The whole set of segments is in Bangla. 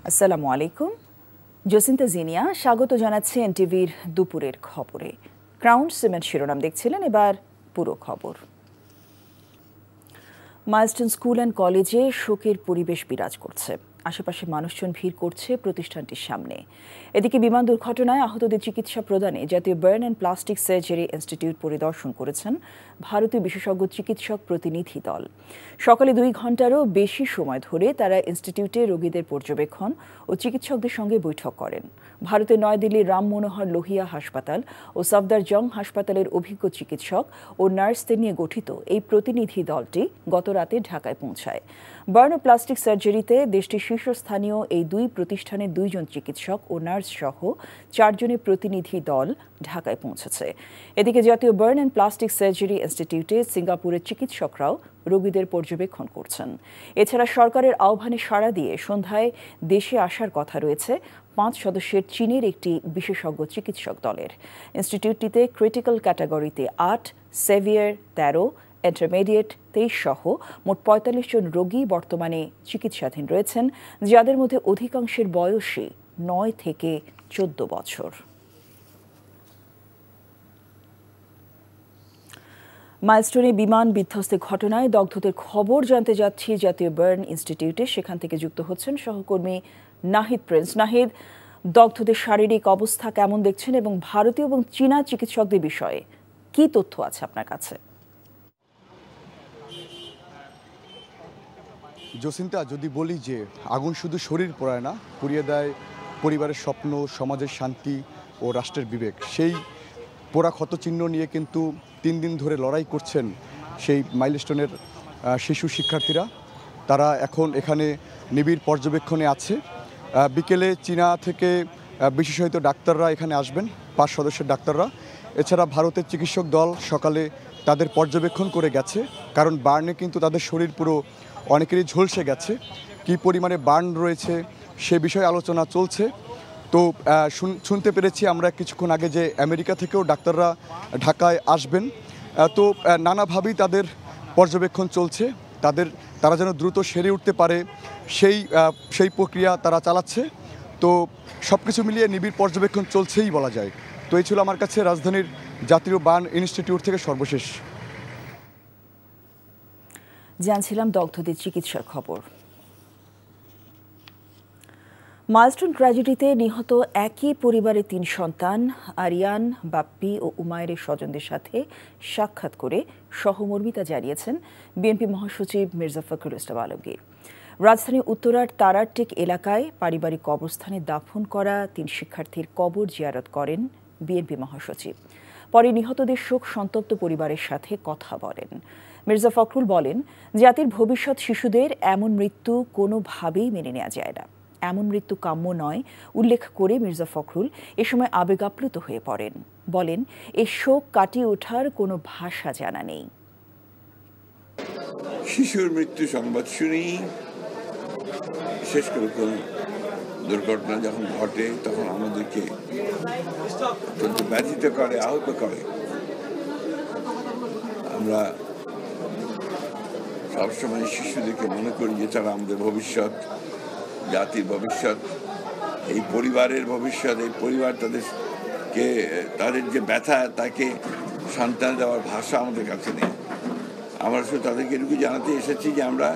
আসসালামু আলাইকুম। জসিন্তা জিনিয়া স্বাগত জানাচ্ছি এনটিভির দুপুরের খবরে। ক্রাউন সিমেন্ট শিরোনাম দেখছিলেন, এবার পুরো খবর। মাইলস্টোন স্কুল অ্যান্ড কলেজে শোকের পরিবেশ বিরাজ করছে। আশেপাশে মানুষজন ভিড় করছে প্রতিষ্ঠানটির সামনে। এদিকে বিমান দুর্ঘটনায় আহতদের চিকিৎসা প্রদানে জাতীয় burn and plastic surgery institute পরিদর্শন করেছেন ভারতীয় বিশেষজ্ঞ চিকিৎসক প্রতিনিধি দল। সকালে 2 ঘন্টারও বেশি সময় ধরে তারা ইনস্টিটিউটে রোগীদের পর্যবেক্ষণ ও চিকিৎসকদের সঙ্গে বৈঠক করেন। ভারতের নয়াদিল্লির রাম মনোহর লোহিয়া হাসপাতাল ও সফদারজং হাসপাতালের অভিজ্ঞ চিকিৎসক ও নার্সদের নিয়ে গঠিত এই প্রতিনিধি দলটি গত রাতে ঢাকায় পৌঁছায়। বার্ন ও প্লাস্টিক সার্জারিতে দেশটির শীর্ষস্থানীয় এই 2 প্রতিষ্ঠানের 2 জন চিকিৎসক ও নার্স সহ 4 জনের প্রতিনিধি দল ঢাকায় পৌঁছেছে। এদিকে জাতীয় বার্ন অ্যান্ড প্লাস্টিক সার্জারি ইনস্টিটিউটে সিঙ্গাপুরের চিকিৎসকরাও রোগীদের পর্যবেক্ষণ করছেন। এছাড়া সরকারের আহ্বানে সাড়া দিয়ে সন্ধ্যায় দেশে আসার কথা রয়েছে 5 সদস্যের চীনের একটি বিশেষজ্ঞ চিকিৎসক দলের। ইনস্টিটিউটটিতে ক্রিটিক্যাল ক্যাটাগরিতে 8, সেভিয়ার 13, ইন্টারমিডিয়েট 23 সহ মোট 45 জন রোগী বর্তমানে চিকিৎসাধীন রয়েছেন, যাদের মধ্যে অধিকাংশের বয়সই 9 থেকে 14 বছর। মাইলস্টোনে বিমান বিধ্বস্তের ঘটনায় দগ্ধদের খবর জানতে যাচ্ছি জাতীয় বার্ন ইনস্টিটিউটে। সেখান থেকে যুক্ত হচ্ছেন সহকর্মী নাহিদ প্রিন্স। নাহিদ, দগ্ধদের শারীরিক অবস্থা কেমন দেখছেন এবং ভারতীয় এবং চীনা চিকিৎসকদের বিষয়ে কি তথ্য আছে আপনার কাছে? জসিন্তা, যদি বলি যে আগুন শুধু শরীর পোড়ায় না, পুড়িয়ে দেয় পরিবারের স্বপ্ন, সমাজের শান্তি ও রাষ্ট্রের বিবেক। সেই পোড়া ক্ষতচিহ্ন নিয়ে কিন্তু 3 দিন ধরে লড়াই করছেন সেই মাইলস্টোনের শিশু শিক্ষার্থীরা। তারা এখন এখানে নিবিড় পর্যবেক্ষণে আছে। বিকেলে চীনা থেকে বিশেষায়িত ডাক্তাররা এখানে আসবেন, 5 সদস্যের ডাক্তাররা। এছাড়া ভারতের চিকিৎসক দল সকালে তাদের পর্যবেক্ষণ করে গেছে, কারণ বার্নে কিন্তু তাদের শরীর পুরো অনেকেরই ঝলসে গেছে। কি পরিমাণে বার্ন রয়েছে সে বিষয়ে আলোচনা চলছে। তো শুনতে পেরেছি আমরা কিছুক্ষণ আগে যে আমেরিকা থেকেও ডাক্তাররা ঢাকায় আসবেন। তো নানাভাবেই তাদের পর্যবেক্ষণ চলছে। তারা যেন দ্রুত সেরে উঠতে পারে সেই প্রক্রিয়া তারা চালাচ্ছে। তো সব কিছু মিলিয়ে নিবিড় পর্যবেক্ষণ চলছেই বলা যায়। তো এই ছিল আমার কাছে রাজধানীর জাতীয় বার্ন ইনস্টিটিউট থেকে সর্বশেষ। জানছিলাম দগ্ধদের চিকিৎসার খবর। মাইলস্টোন ট্র্যাজেডিতে নিহত একই পরিবারের 3 সন্তান আরিয়ান, বাপ্পি ও উমায়ের স্বজনদের সাথে সাক্ষাৎ করে সহমর্মিতা জানিয়েছেন বিএনপি মহাসচিব মির্জা ফখরুল ইসলাম আলমগীর। রাজধানীর উত্তরার তারারটেক এলাকায় পারিবারিক কবরস্থানে দাফন করা 3 শিক্ষার্থীর কবর জিয়ারত করেন বিএনপি মহাসচিব। পরে নিহতদের শোক সন্তপ্ত পরিবারের সাথে কথা বলেন। মির্জা ফখরুল বলেন, জাতির ভবিষ্যৎ শিশুদের এমন মৃত্যু কোনোভাবেই মেনে নেওয়া যায় না, এমন মৃত্যু কাম্য নয় উল্লেখ করে মির্জা ফখরুল এ সময় আবেগাপ্লুত হয়ে পড়েন। বলেন, এ শোক কাটিয়ে ওঠার কোনো ভাষা জানা নেই। শিশুর মৃত্যু সংবাদ শুনি, বিশেষ করে কোন দুর্ঘটনা যখন ঘটে তখন আমাদেরকে অত্যন্ত ব্যথিত করে, আহত করে। আমরা সবসময় শিশুদেরকে মনে করি যে তারা আমাদের ভবিষ্যৎ, জাতির ভবিষ্যৎ, এই পরিবারের ভবিষ্যৎ। এই পরিবার তাদের যে ব্যথা, তাকে সন্তান দেওয়ার ভাষা আমাদের কাছে নেই। আমরা শুধু তাদেরকে এটুকু জানাতে এসেছি যে আমরা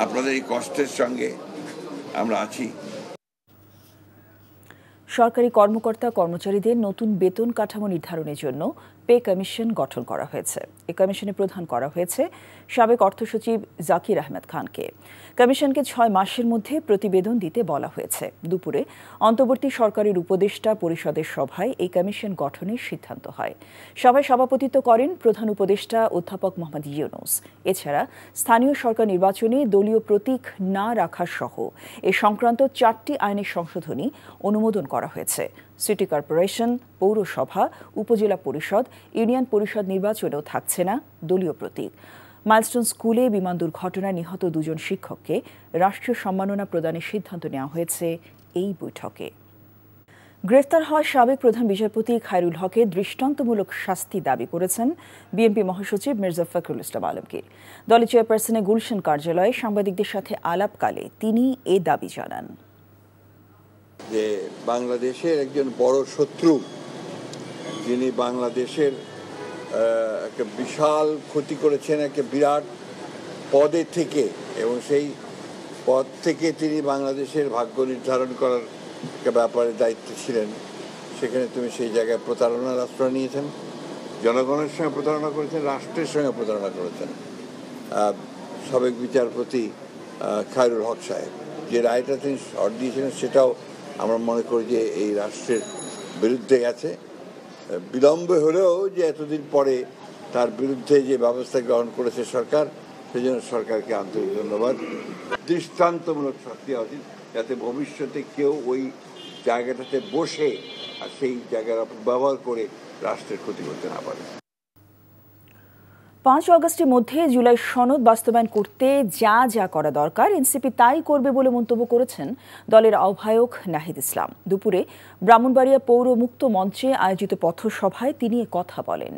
আপনাদের এই কষ্টের সঙ্গে আমরা আছি। সরকারি কর্মকর্তা কর্মচারীদের নতুন বেতন কাঠামো নির্ধারণের জন্য পে কমিশন গঠন করা হয়েছে। এই কমিশনে প্রধান করা হয়েছে সাবেক অর্থসচিব জাকির আহমেদ খানকে। কমিশনকে 6 মাসের মধ্যে প্রতিবেদন দিতে বলা হয়েছে। দুপুরে অন্তর্বর্তী সরকারের উপদেষ্টা পরিষদের সভায় এই কমিশন গঠনের সিদ্ধান্ত হয়। সভায় সভাপতিত্ব করেন প্রধান উপদেষ্টা অধ্যাপক মোহাম্মদ ইউনূস। এছাড়া স্থানীয় সরকার নির্বাচনে দলীয় প্রতীক না রাখা সহ এ সংক্রান্ত 4টি আইনের সংশোধনী অনুমোদন করা হয়েছে। সিটি কর্পোরেশন, পৌরসভা, উপজেলা পরিষদ, ইউনিয়ন পরিষদ নির্বাচনেও থাকছে না দলীয় প্রতীক। মাইলস্টোন স্কুলে বিমান দুর্ঘটনায় নিহত 2 জন শিক্ষককে রাষ্ট্রীয় সম্মাননা প্রদানের সিদ্ধান্ত নেওয়া হয়েছে এই বৈঠকে। গ্রেফতার হওয়া সাবেক প্রধান বিচারপতি খায়রুল হকের দৃষ্টান্তমূলক শাস্তি দাবি করেছেন বিএনপি মহাসচিব মির্জা ফখরুল ইসলাম আলমগীর। দলের চেয়ারপারসনের গুলশান কার্যালয়ে সাংবাদিকদের সাথে আলাপকালে তিনি এ দাবি জানান। যে বাংলাদেশের একজন বড় শত্রু, যিনি বাংলাদেশের একটা বিশাল ক্ষতি করেছেন একটা বিরাট পদে থেকে, এবং সেই পদ থেকে তিনি বাংলাদেশের ভাগ্য নির্ধারণ করার একটা ব্যাপারে দায়িত্ব ছিলেন, সেখানে তুমি সেই জায়গায় প্রতারণার আশ্রয় নিয়েছেন, জনগণের সঙ্গে প্রতারণা করেছেন, রাষ্ট্রের সঙ্গে প্রতারণা করেছেন। সাবেক বিচারপতি খায়রুল হক সাহেব যে রায়টা তিনি শর্ট দিয়েছিলেন, সেটাও আমরা মনে করি যে এই রাষ্ট্রের বিরুদ্ধে গেছে। বিলম্বে হলেও যে এতদিন পরে তার বিরুদ্ধে যে ব্যবস্থা গ্রহণ করেছে সরকার, সেই জন্য সরকারকে আন্তরিক ধন্যবাদ। দৃষ্টান্তমূলক শাস্তি হওয়া উচিত, যাতে ভবিষ্যতে কেউ ওই জায়গাটাতে বসে আর সেই জায়গার ব্যবহার করে রাষ্ট্রের ক্ষতি করতে না পারে। 5 অগস্টের মধ্যে জুলাই সনদ বাস্তবায়ন করতে যা যা করা দরকার এনসিপি তাই করবে বলে মন্তব্য করেছেন দলের আহ্বায়ক নাহিদ ইসলাম। দুপুরে ব্রাহ্মণবাড়িয়া পৌর মুক্ত মঞ্চে আয়োজিত পথসভায় তিনি কথা বলেন।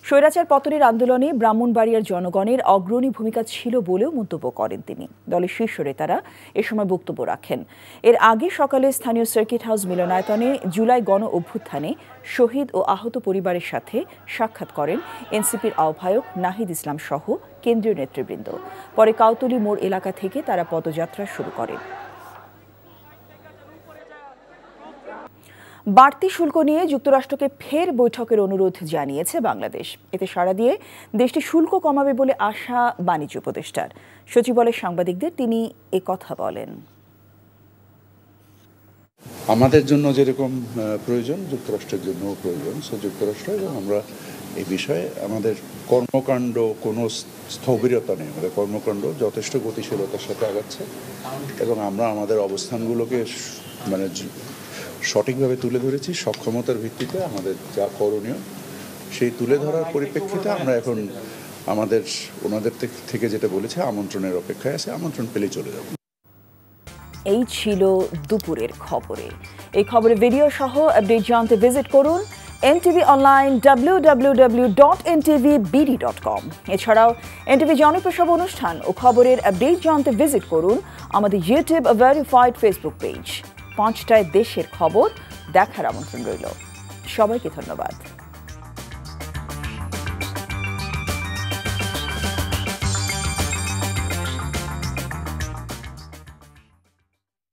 স্বৈরাচার পতনের আন্দোলনে ব্রাহ্মণবাড়িয়ার জনগণের অগ্রণী ভূমিকা ছিল বলেও মন্তব্য করেন তিনি। দলের শীর্ষ নেতারা এ সময় বক্তব্য রাখেন। এর আগে সকালে স্থানীয় সার্কিট হাউস মিলনায়তনে জুলাই গণ অভ্যুত্থানে শহীদ ও আহত পরিবারের সাথে সাক্ষাৎ করেন এনসিপির আহ্বায়ক নাহিদ ইসলাম সহ কেন্দ্রীয় নেতৃবৃন্দ। পরে কাউতলী মোড় এলাকা থেকে তারা পদযাত্রা শুরু করেন। বাড়তি শুল্ক নিয়ে যুক্তরাষ্ট্রকে ফের বৈঠকের অনুরোধ জানিয়েছে বাংলাদেশ। এতে সাড়া দিয়ে দেশটি শুল্ক কমাবে বলে আশা বাণিজ্য উপদেষ্টার। সচিবালয়ের সাংবাদিকদের তিনি কথা বলেন। আমাদের জন্য যেরকম প্রয়োজন যুক্তরাষ্ট্রের জন্যও প্রয়োজন। যুক্তরাষ্ট্র এবং আমরা এই বিষয়ে আমাদের কর্মকাণ্ড কোনো স্থবিরতা নেই, আমাদের কর্মকাণ্ড যথেষ্ট গতিশীলতার সাথে আগাচ্ছে এবং আমরা আমাদের অবস্থানগুলোকে মানে সঠিকভাবে তুলে ধরেছি। সক্ষমতার ভিত্তিতে আমাদের যা করণীয় সেই তুলে ধরার পরিপ্রেক্ষিতে আমরা এখন আমাদের ওনাদের থেকে যেটা বলেছে আমন্ত্রণের অপেক্ষায় আছে, আমন্ত্রণ পেলেই চলে যাব। এই ছিল দুপুরের খবরে। এই খবরের ভিডিও সহ আপডেট জানতে ভিজিট করুন NTV অনলাইন www.ntvbd.com। এছাড়াও NTV জনপ্রসাব অনুষ্ঠান ও খবরের আপডেট জানতে ভিজিট করুন আমাদের ইউটিউব ভেরিফাইড ফেসবুক পেজ। 5টায় দেশের খবর দেখার আমন্ত্রণ রইল। সবাইকে ধন্যবাদ।